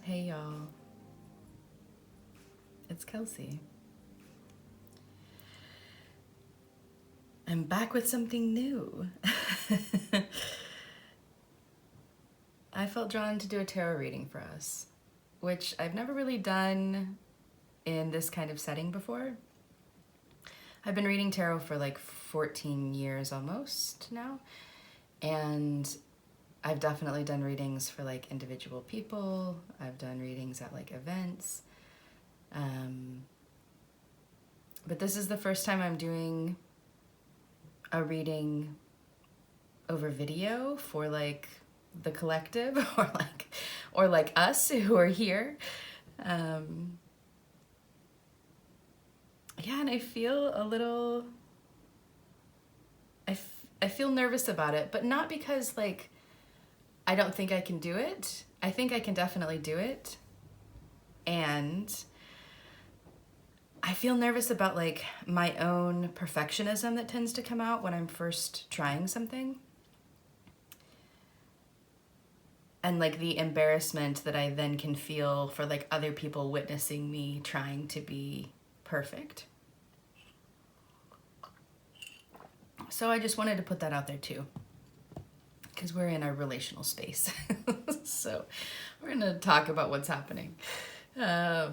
Hey y'all, it's Kelsey. I'm back with something new. I felt drawn to do a tarot reading for us, which I've never really done in this kind of setting before. I've been reading tarot for like 14 years almost now, and I've definitely done readings for like individual people. I've done readings at like events. But this is the first time I'm doing a reading over video for like the collective or like us who are here. Yeah, and I feel a little, I feel nervous about it, but not because like I don't think I can do it. I think I can definitely do it. And I feel nervous about like my own perfectionism that tends to come out when I'm first trying something. And like the embarrassment that I then can feel for like other people witnessing me trying to be perfect. So I just wanted to put that out there too, because we're in a relational space. So we're gonna talk about what's happening. Yeah.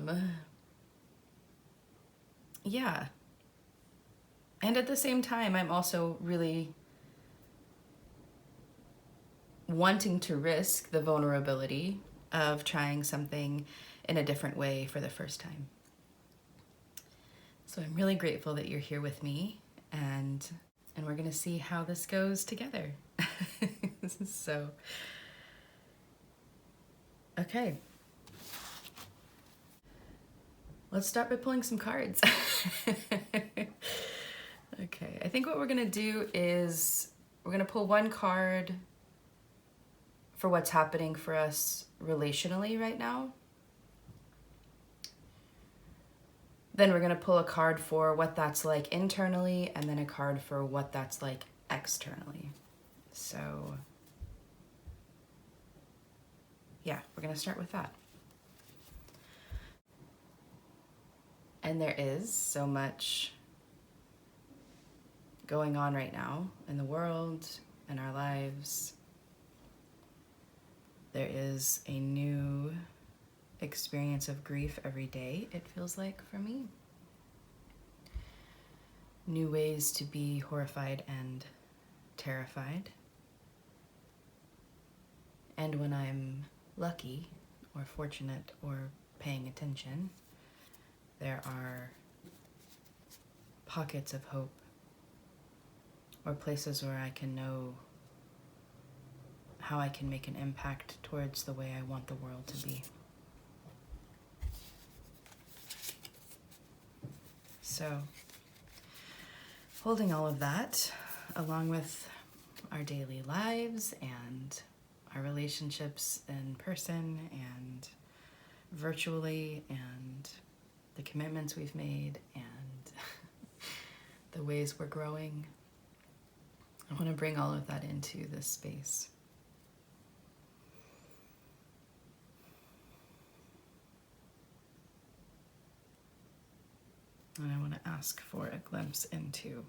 And at the same time, I'm also really wanting to risk the vulnerability of trying something in a different way for the first time. So I'm really grateful that you're here with me, and we're gonna see how this goes together. So, okay. Let's start by pulling some cards. Okay, I think what we're gonna do is we're gonna pull one card for what's happening for us relationally right now. Then we're gonna pull a card for what that's like internally, and then a card for what that's like externally. So, yeah, we're gonna start with that. And there is so much going on right now in the world, in our lives. There is a new experience of grief every day, it feels like for me. New ways to be horrified and terrified. And when I'm lucky or fortunate or paying attention, there are pockets of hope or places where I can know how I can make an impact towards the way I want the world to be. So, holding all of that, along with our daily lives and our relationships in person and virtually, and the commitments we've made and the ways we're growing, I want to bring all of that into this space. And I want to ask for a glimpse into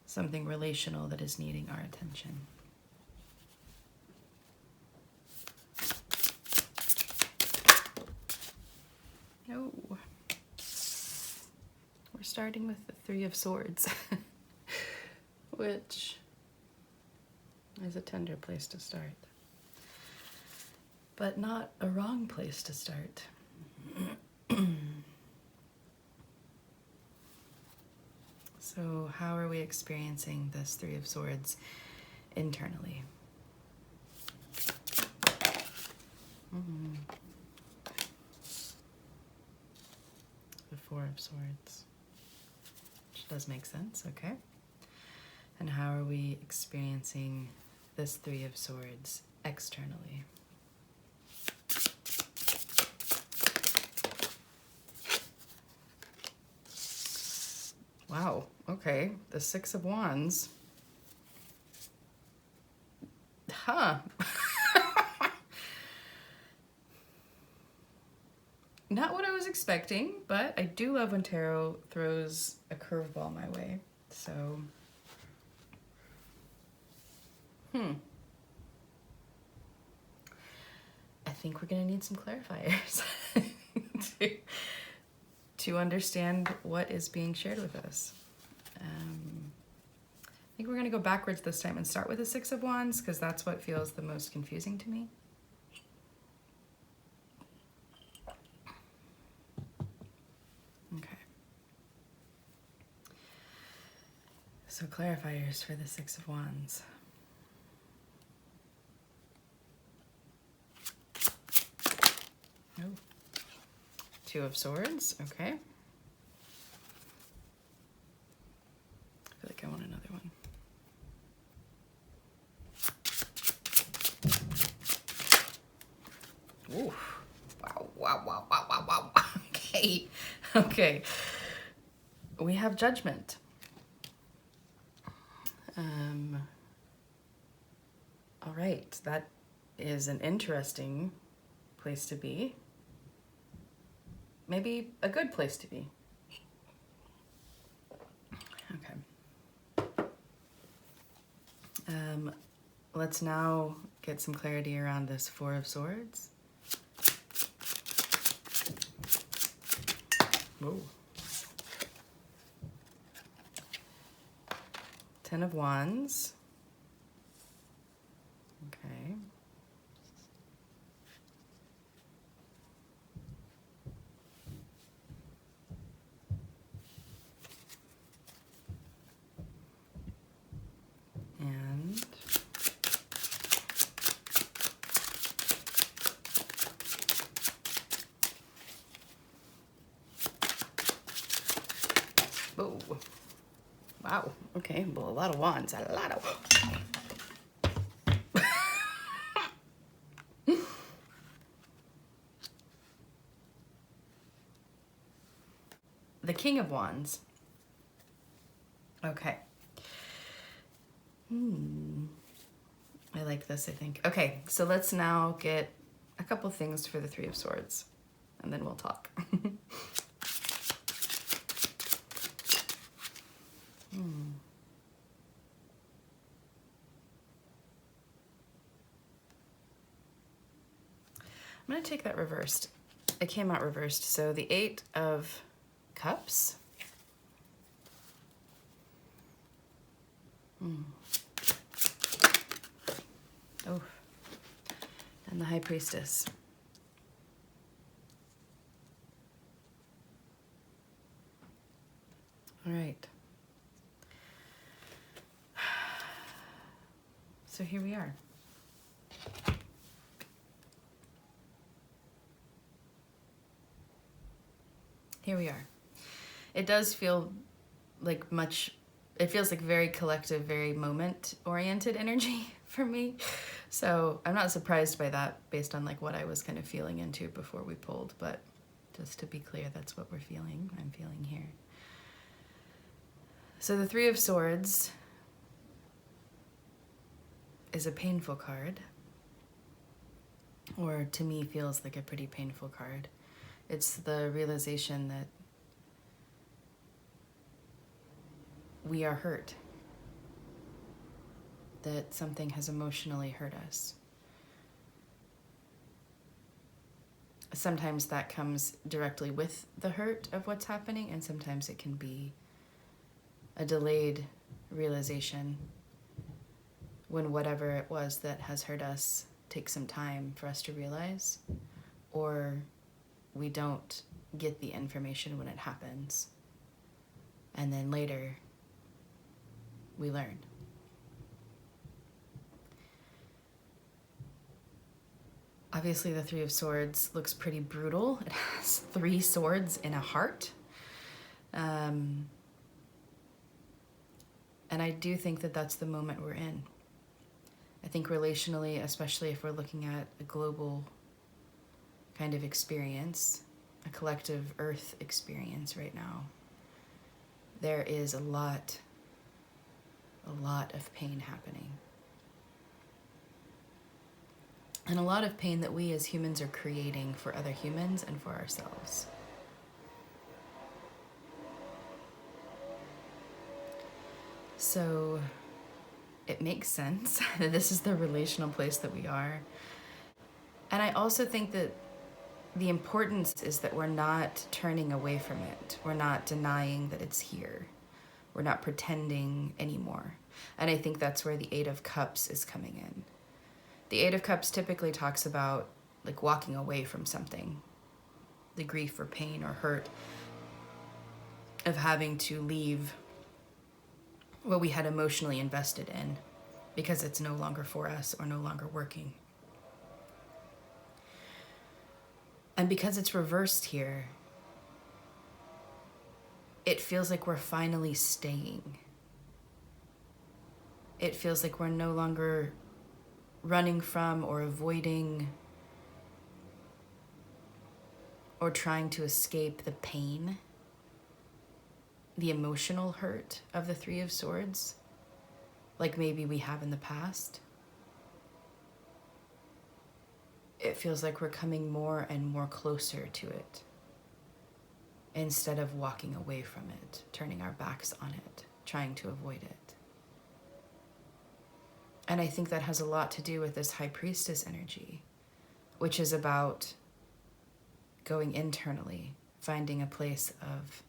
something relational that is needing our attention. Oh, we're starting with the Three of Swords, which is a tender place to start, but not a wrong place to start. So how are we experiencing this Three of Swords internally? The Four of Swords, which does make sense, okay. And how are we experiencing this Three of Swords externally? Wow, okay, the Six of Wands. Huh. Not what I was expecting, but I do love when tarot throws a curveball my way. So, I think we're gonna need some clarifiers to understand what is being shared with us. I think we're gonna go backwards this time and start with the Six of Wands, because that's what feels the most confusing to me. Okay. So clarifiers for the Six of Wands. Oh. Two of Swords, okay. I feel like I want another one. Ooh. Wow. Okay. Okay. We have Judgment. All right, that is an interesting place to be. Maybe a good place to be. Okay. Let's now get some clarity around this Four of Swords. Whoa. Ten of Wands. Okay. And whoa. Wow. Okay. Well, a lot of wands. A lot of. The King of Wands. Okay. I like this, I think. Okay, so let's now get a couple things for the Three of Swords, and then we'll talk. I'm going to take that reversed. It came out reversed. So the Eight of Cups. Oh. And the High Priestess. All right. So here we are. Here we are. It does feel like it feels like very collective, very moment-oriented energy for me. So I'm not surprised by that based on like what I was kind of feeling into before we pulled, but just to be clear, that's what we're feeling. I'm feeling here. So the Three of Swords is a painful card, or to me feels like a pretty painful card. It's the realization that we are hurt, that something has emotionally hurt us. Sometimes that comes directly with the hurt of what's happening, and sometimes it can be a delayed realization when whatever it was that has hurt us takes some time for us to realize, or we don't get the information when it happens, and then later we learn. Obviously, the Three of Swords looks pretty brutal. It has three swords in a heart. And I do think that that's the moment we're in. I think relationally, especially if we're looking at a global kind of experience, a collective earth experience right now, there is a lot of pain happening. and a lot of pain that we as humans are creating for other humans and for ourselves. So it makes sense that this is the relational place that we are. And I also think that the importance is that we're not turning away from it. We're not denying that it's here. We're not pretending anymore. And I think that's where the Eight of Cups is coming in. The Eight of Cups typically talks about like walking away from something, the grief or pain or hurt of having to leave what we had emotionally invested in because it's no longer for us or no longer working. And because it's reversed here, it feels like we're finally staying. It feels like we're no longer running from or avoiding or trying to escape the pain, the emotional hurt of the Three of Swords, like maybe we have in the past. It feels like we're coming more and more closer to it instead of walking away from it, turning our backs on it, trying to avoid it. And I think that has a lot to do with this High Priestess energy, which is about going internally, finding a place of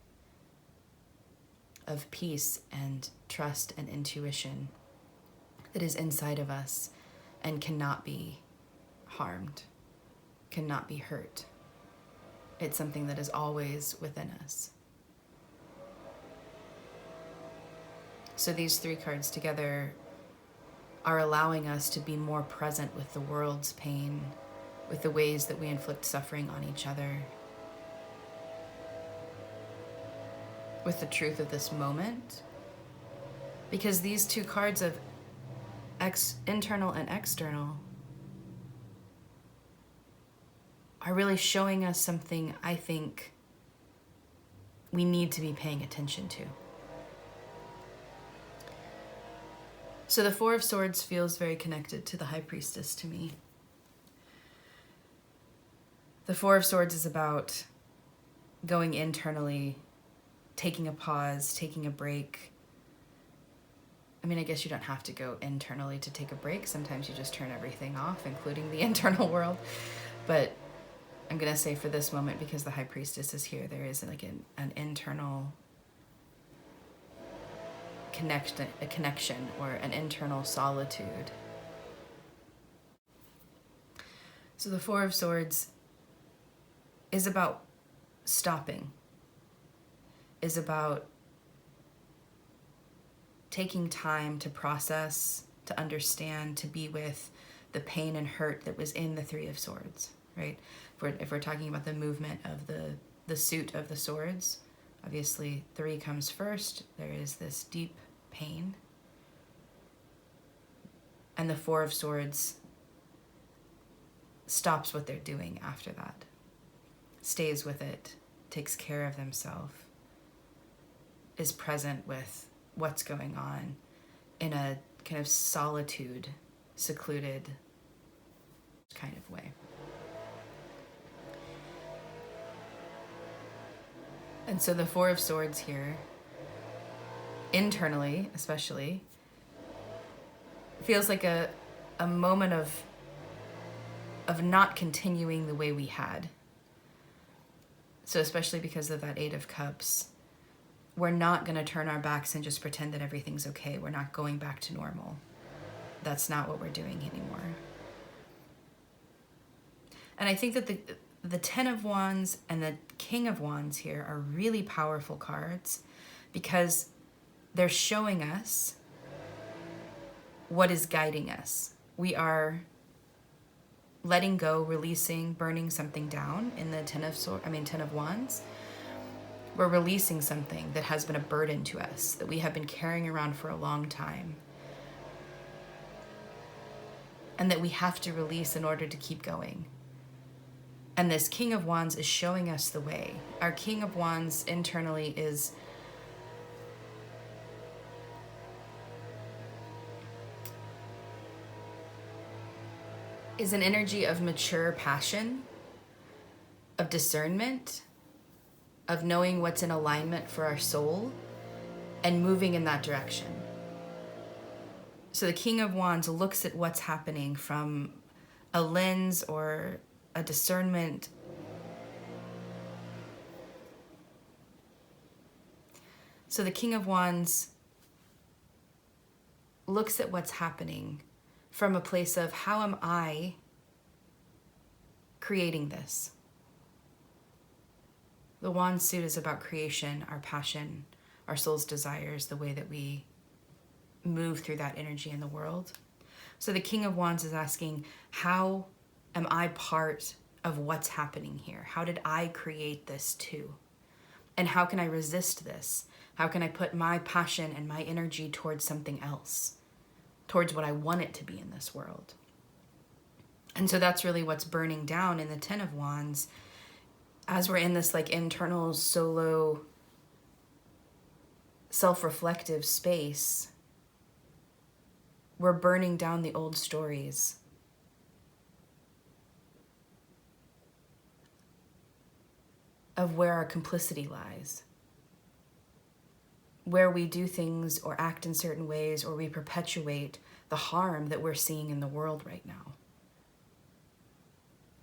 peace and trust and intuition that is inside of us and cannot be harmed, cannot be hurt. It's something that is always within us. So these three cards together are allowing us to be more present with the world's pain, with the ways that we inflict suffering on each other, with the truth of this moment. Because these two cards of internal and external are really showing us something I think we need to be paying attention to. So the Four of Swords feels very connected to the High Priestess to me. The Four of Swords is about going internally, taking a pause, taking a break. I mean, I guess you don't have to go internally to take a break. Sometimes you just turn everything off, including the internal world. But I'm going to say for this moment, because the High Priestess is here, there is like an internal connection or an internal solitude. So the Four of Swords is about stopping, is about taking time to process, to understand, to be with the pain and hurt that was in the Three of Swords, right? If we're talking about the movement of the suit of the swords, obviously 3 comes first. There is this deep pain. And the Four of Swords stops what they're doing after that, stays with it, takes care of themselves, is present with what's going on in a kind of solitude, secluded kind of way. And so the Four of Swords here, internally especially, feels like a moment of not continuing the way we had. So especially because of that Eight of Cups, we're not going to turn our backs and just pretend that everything's okay. We're not going back to normal. That's not what we're doing anymore. And I think that the Ten of Wands and the King of Wands here are really powerful cards because they're showing us what is guiding us. We are letting go, releasing, burning something down in the Ten of Wands. We're releasing something that has been a burden to us, that we have been carrying around for a long time, and that we have to release in order to keep going. And this King of Wands is showing us the way. Our King of Wands internally is is an energy of mature passion, of discernment, of knowing what's in alignment for our soul and moving in that direction. So the King of Wands looks at what's happening from a lens or a discernment. So the King of Wands looks at what's happening from a place of, how am I creating this? The Wand suit is about creation, our passion, our soul's desires, the way that we move through that energy in the world. So the King of Wands is asking, how am I part of what's happening here? How did I create this too? And how can I resist this? How can I put my passion and my energy towards something else, towards what I want it to be in this world? And so that's really what's burning down in the Ten of Wands as we're in this like internal solo self-reflective space. We're burning down the old stories. Of where our complicity lies. Where we do things or act in certain ways, or we perpetuate the harm that we're seeing in the world right now.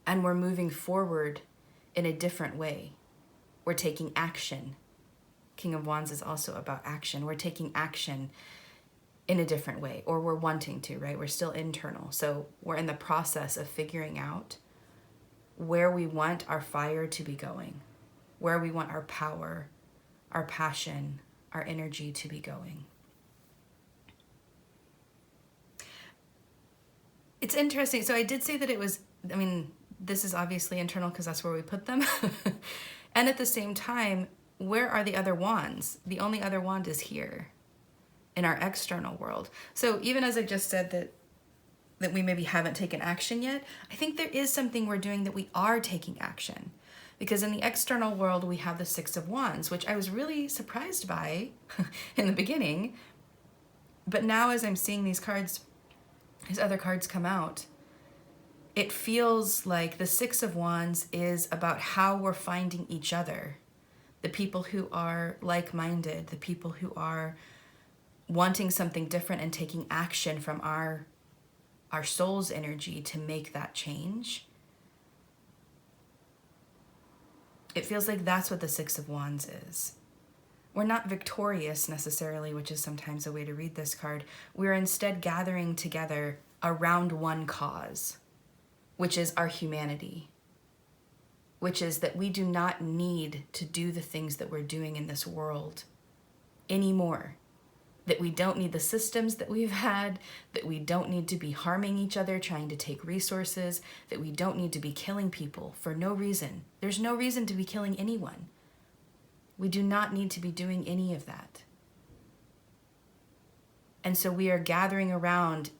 And we're moving forward in a different way. We're taking action. King of Wands is also about action. We're taking action in a different way, or we're wanting to, right? We're still internal. So we're in the process of figuring out where we want our fire to be going, where we want our power, our passion, our energy to be going. It's interesting. So I did say that it was, this is obviously internal because that's where we put them. And at the same time, where are the other wands? The only other wand is here in our external world. So even as I just said that we maybe haven't taken action yet, I think there is something we're doing that we are taking action. Because in the external world, we have the Six of Wands, which I was really surprised by in the beginning. But now as I'm seeing these other cards come out, it feels like the Six of Wands is about how we're finding each other. The people who are like-minded, the people who are wanting something different and taking action from our soul's energy to make that change. It feels like that's what the Six of Wands is. We're not victorious necessarily, which is sometimes a way to read this card. We're instead gathering together around one cause, which is our humanity, which is that we do not need to do the things that we're doing in this world anymore. That we don't need the systems that we've had, that we don't need to be harming each other, trying to take resources, that we don't need to be killing people for no reason. There's no reason to be killing anyone. We do not need to be doing any of that. And so we are gathering around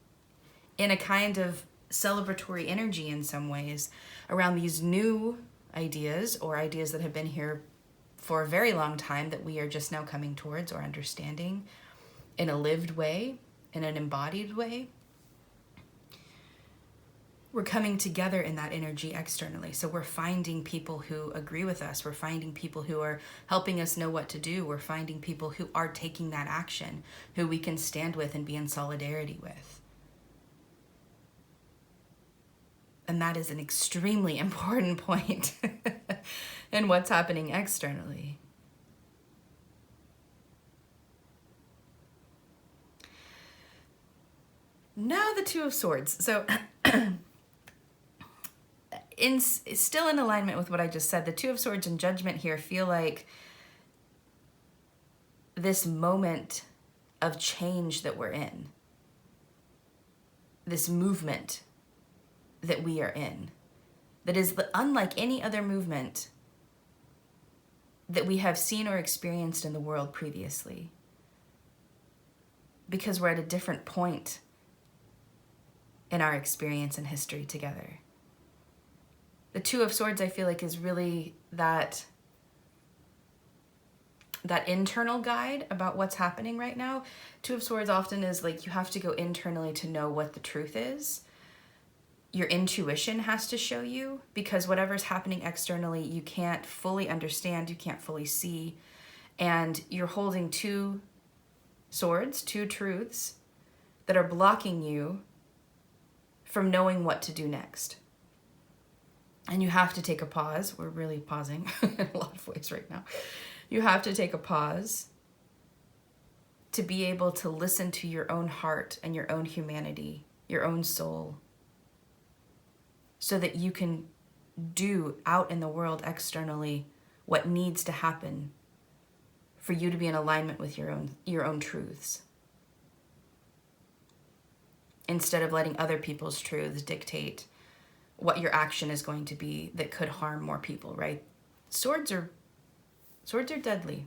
in a kind of celebratory energy in some ways around these new ideas, or ideas that have been here for a very long time that we are just now coming towards or understanding in a lived way, in an embodied way. We're coming together in that energy externally. So we're finding people who agree with us. We're finding people who are helping us know what to do. We're finding people who are taking that action, who we can stand with and be in solidarity with. And that is an extremely important point in what's happening externally. Now the Two of Swords. So still in alignment with what I just said, the Two of Swords and Judgment here feel like this moment of change that we're in. This movement that we are in. That is unlike any other movement that we have seen or experienced in the world previously. Because we're at a different point in our experience and history together. The Two of Swords, I feel like, is really that internal guide about what's happening right now. Two of Swords often is like you have to go internally to know what the truth is. your intuition has to show you, because whatever's happening externally, you can't fully understand, you can't fully see, and you're holding two swords, two truths that are blocking you from knowing what to do next. And you have to take a pause. We're really pausing in a lot of ways right now. You have to take a pause to be able to listen to your own heart and your own humanity, your own soul, so that you can do out in the world externally what needs to happen for you to be in alignment with your own truths, instead of letting other people's truths dictate what your action is going to be that could harm more people, right? Swords are deadly.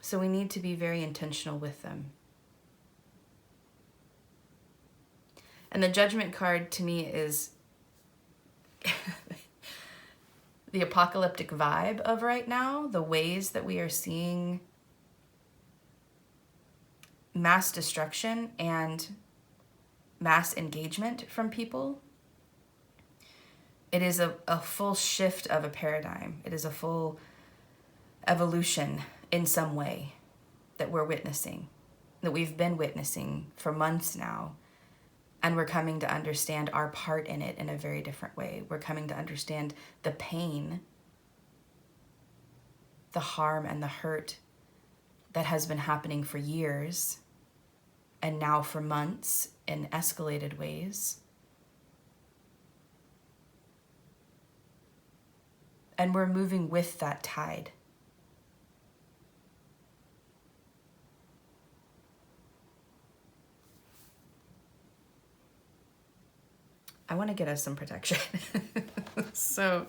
So we need to be very intentional with them. And the Judgment card to me is the apocalyptic vibe of right now, the ways that we are seeing mass destruction and mass engagement from people. It is a full shift of a paradigm. It is a full evolution in some way that we're witnessing, that we've been witnessing for months now. And we're coming to understand our part in it in a very different way. We're coming to understand the pain, the harm, and the hurt that has been happening for years, and now for months in escalated ways. And we're moving with that tide. I want to get us some protection. So,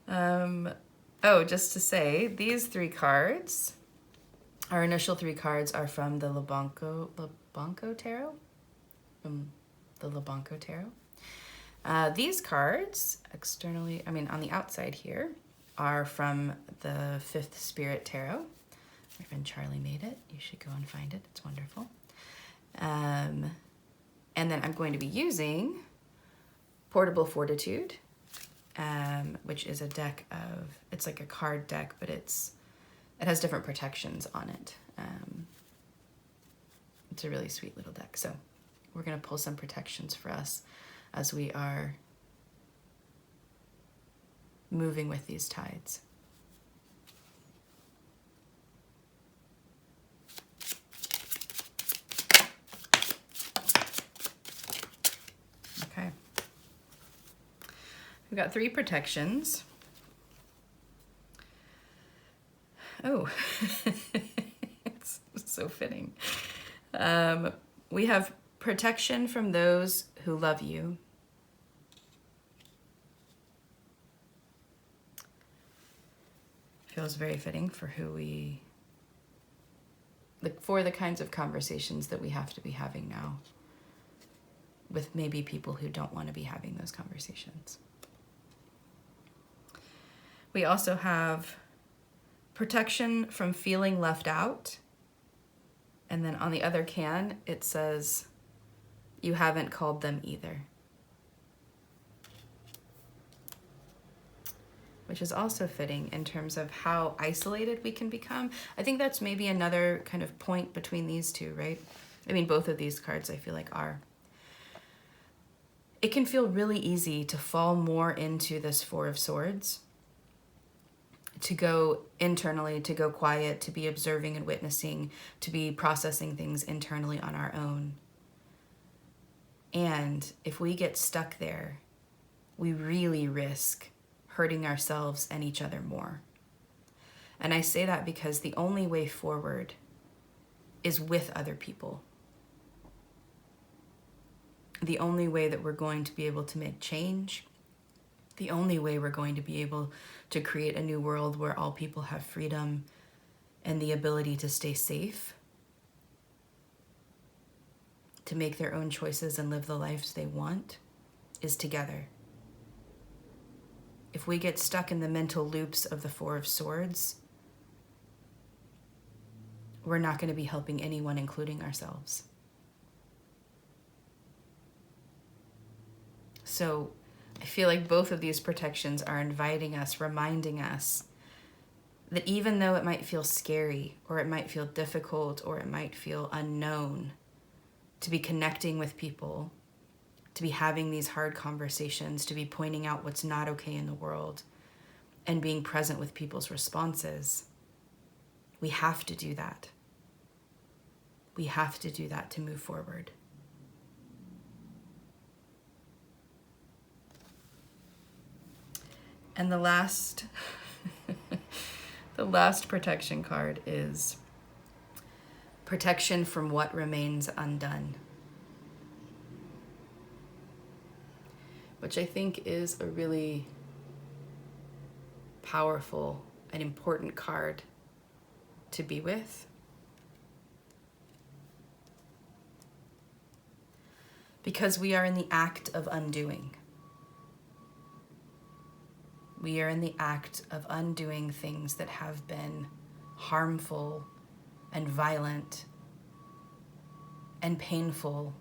just to say, these three cards, our initial three cards are from the Leblanco Tarot. The Leblanco Tarot. These cards, externally, on the outside here, are from the Fifth Spirit Tarot. My friend Charlie made it. You should go and find it. It's wonderful. And then I'm going to be using Portable Fortitude, which is a deck of, it's like a card deck, but it has different protections on it. It's a really sweet little deck. So we're going to pull some protections for us as we are moving with these tides. Okay. We've got three protections. Oh, it's so fitting. We have protection from those who love you. Feels very fitting for for the kinds of conversations that we have to be having now with maybe people who don't want to be having those conversations. We also have protection from feeling left out. And then on the other can, it says, you haven't called them either. Which is also fitting in terms of how isolated we can become. I think that's maybe another kind of point between these two, right? Both of these cards I feel like are. It can feel really easy to fall more into this Four of Swords, to go internally, to go quiet, to be observing and witnessing, to be processing things internally on our own. And if we get stuck there, we really risk hurting ourselves and each other more. And I say that because the only way forward is with other people. The only way that we're going to be able to make change, the only way we're going to be able to create a new world where all people have freedom and the ability to stay safe, to make their own choices and live the lives they want, is together. If we get stuck in the mental loops of the Four of Swords, we're not going to be helping anyone, including ourselves. So I feel like both of these protections are inviting us, reminding us that even though it might feel scary, or it might feel difficult, or it might feel unknown to be connecting with people, to be having these hard conversations, to be pointing out what's not okay in the world, and being present with people's responses, we have to do that. We have to do that to move forward. And the last the last protection card is protection from what remains undone, which I think is a really powerful and important card to be with. Because we are in the act of undoing. We are in the act of undoing things that have been harmful and violent and painful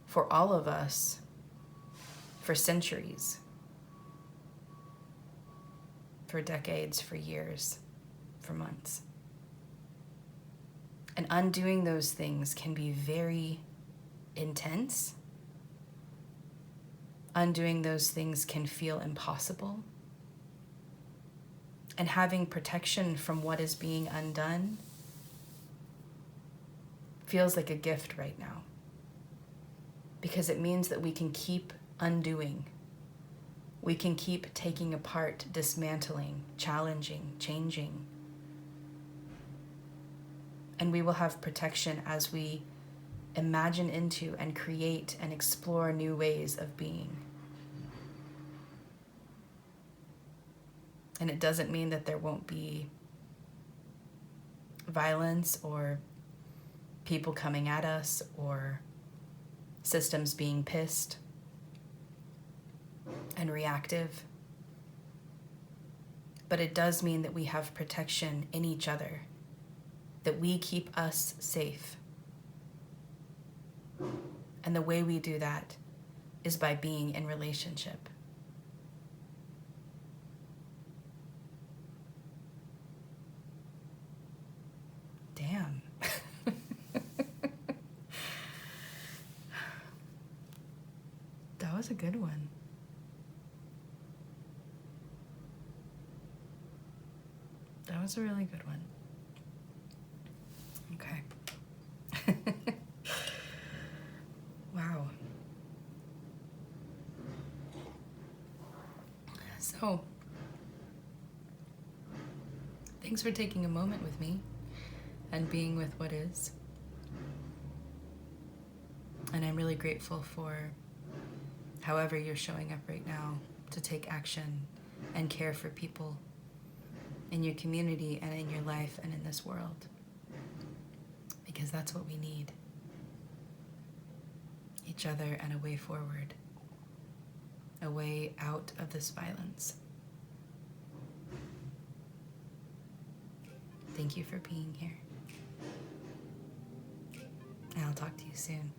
for all of us for centuries, for decades, for years, for months. And undoing those things can be very intense. Undoing those things can feel impossible. And having protection from what is being undone feels like a gift right now. Because it means that we can keep undoing. We can keep taking apart, dismantling, challenging, changing. And we will have protection as we imagine into and create and explore new ways of being. And it doesn't mean that there won't be violence or people coming at us or systems being pissed and reactive. But it does mean that we have protection in each other, that we keep us safe. And the way we do that is by being in relationship. Damn. That was a good one. That was a really good one. Okay. Wow. So, thanks for taking a moment with me and being with what is. And I'm really grateful for however you're showing up right now to take action and care for people in your community and in your life and in this world. Because that's what we need. Each other and a way forward. A way out of this violence. Thank you for being here. And I'll talk to you soon.